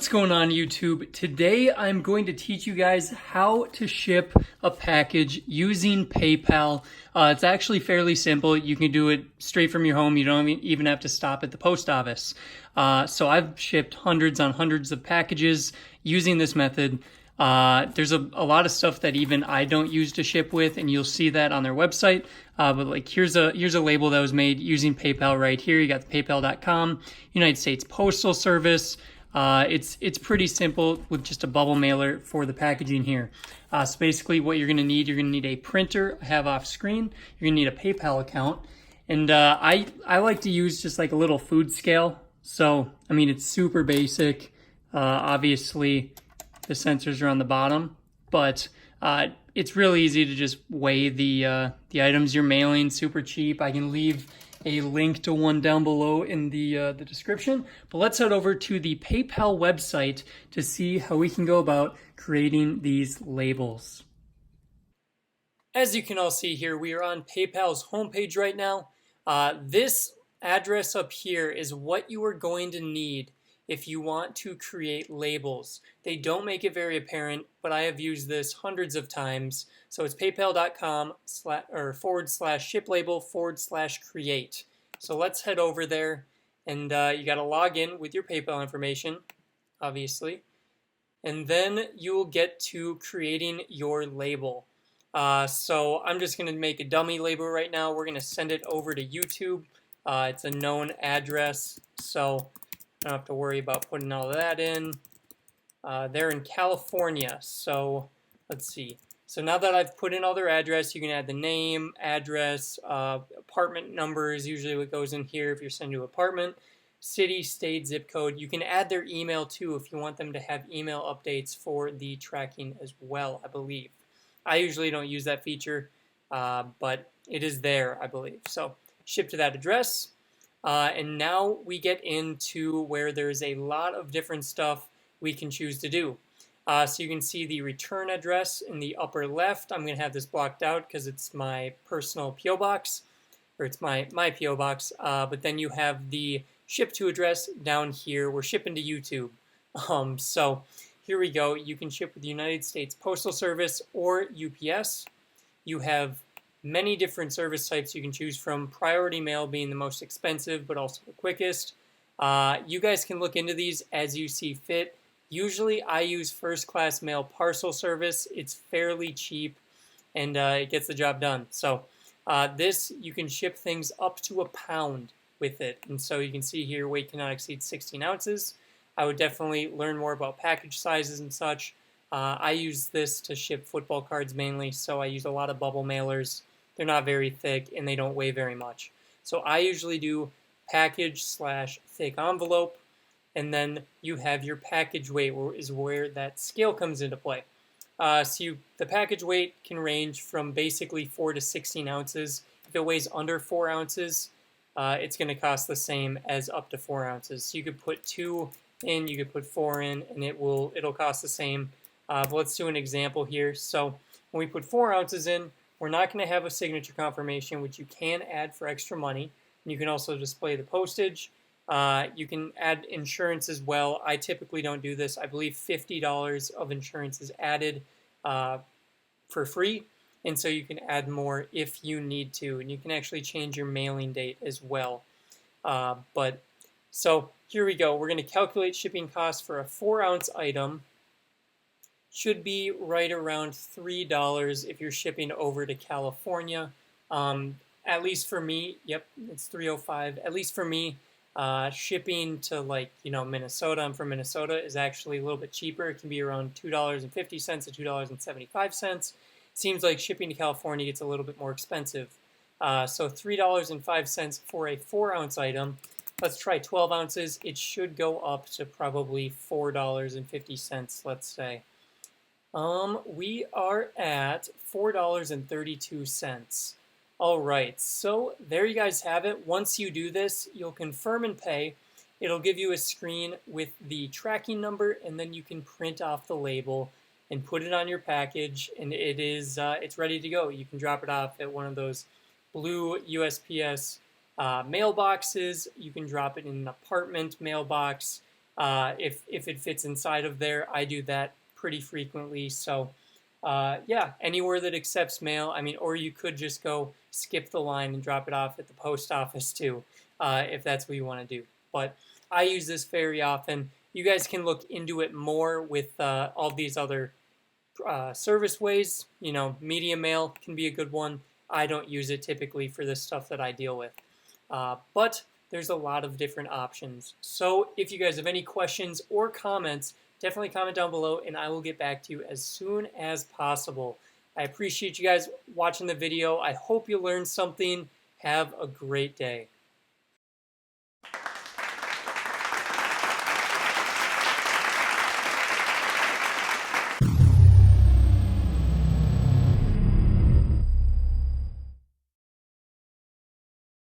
What's going on, YouTube? Today I'm going to teach you guys how to ship a package using PayPal. It's actually fairly simple. You can do it straight from your home. You don't even have to stop at the post office. So I've shipped hundreds on hundreds of packages using this method. There's a lot of stuff that even I don't use to ship with, and you'll see that on their website. But like here's a label that was made using PayPal right here. You got the PayPal.com, United States Postal Service. It's pretty simple with just a bubble mailer for the packaging here. So basically what you're going to need a printer I have off screen. You're going to need a PayPal account. And I like to use just like a little food scale. So, I mean, it's super basic. Obviously, the sensors are on the bottom. But it's really easy to just weigh the items you're mailing. Super cheap. I can leave a link to one down below in the description. But let's head over to the PayPal website to see how we can go about creating these labels. As you can all see here, we are on PayPal's homepage right now. This address up here is what you are going to need if you want to create labels. They don't make it very apparent, but I have used this hundreds of times. So it's paypal.com/shiplabel/create. So let's head over there, and you got to log in with your PayPal information, obviously. And then you will get to creating your label. So I'm just going to make a dummy label right now. We're going to send it over to YouTube. It's a known address, so I don't have to worry about putting all of that in. They're in California, so let's see. So now that I've put in all their address, you can add the name, address, apartment number is usually what goes in here if you're sending to an apartment, city, state, zip code. You can add their email too if you want them to have email updates for the tracking as well, I believe. I usually don't use that feature, but it is there, I believe. So ship to that address. And now we get into where there's a lot of different stuff we can choose to do. So you can see the return address in the upper left. I'm going to have this blocked out because it's my personal P.O. box, or it's my P.O. box. But then you have the ship to address down here. We're shipping to YouTube. So here we go. You can ship with the United States Postal Service or UPS. You have many different service types you can choose from, priority mail being the most expensive but also the quickest. You guys can look into these as you see fit. Usually I use first class mail parcel service. It's fairly cheap and it gets the job done. So this, you can ship things up to a pound with it. And so you can see here, weight cannot exceed 16 ounces. I would definitely learn more about package sizes and such. I use this to ship football cards mainly, so I use a lot of bubble mailers. They're not very thick and they don't weigh very much. So I usually do package/thick envelope, and then you have your package weight, is where that scale comes into play. The package weight can range from basically 4 to 16 ounces. If it weighs under 4 ounces, it's going to cost the same as up to 4 ounces. So you could put 2 in, you could put 4 in, and it'll cost the same. But let's do an example here. So when we put 4 ounces in, we're not going to have a signature confirmation, which you can add for extra money. And you can also display the postage. You can add insurance as well. I typically don't do this. I believe $50 of insurance is added for free. And so you can add more if you need to. And you can actually change your mailing date as well. So here we go. We're going to calculate shipping costs for a 4-ounce item. Should be right around $3 if you're shipping over to California. At least for me, yep, it's $3.05. At least for me, shipping to Minnesota, I'm from Minnesota, is actually a little bit cheaper. It can be around $2.50 to $2.75. Seems like shipping to California gets a little bit more expensive. So $3.05 for a 4-ounce item. Let's try 12 ounces. It should go up to probably $4.50, let's say. We are at $4.32. All right, so there you guys have it. Once you do this, you'll confirm and pay. It'll give you a screen with the tracking number, and then you can print off the label and put it on your package, and it's ready to go. You can drop it off at one of those blue USPS mailboxes. You can drop it in an apartment mailbox. if it fits inside of there. I do that pretty frequently. So yeah, anywhere that accepts mail. I mean, or you could just go skip the line and drop it off at the post office too, if that's what you want to do. But I use this very often. You guys can look into it more with all these other service ways. You know, media mail can be a good one. I don't use it typically for the stuff that I deal with. But there's a lot of different options. So if you guys have any questions or comments, definitely comment down below and I will get back to you as soon as possible. I appreciate you guys watching the video. I hope you learned something. Have a great day.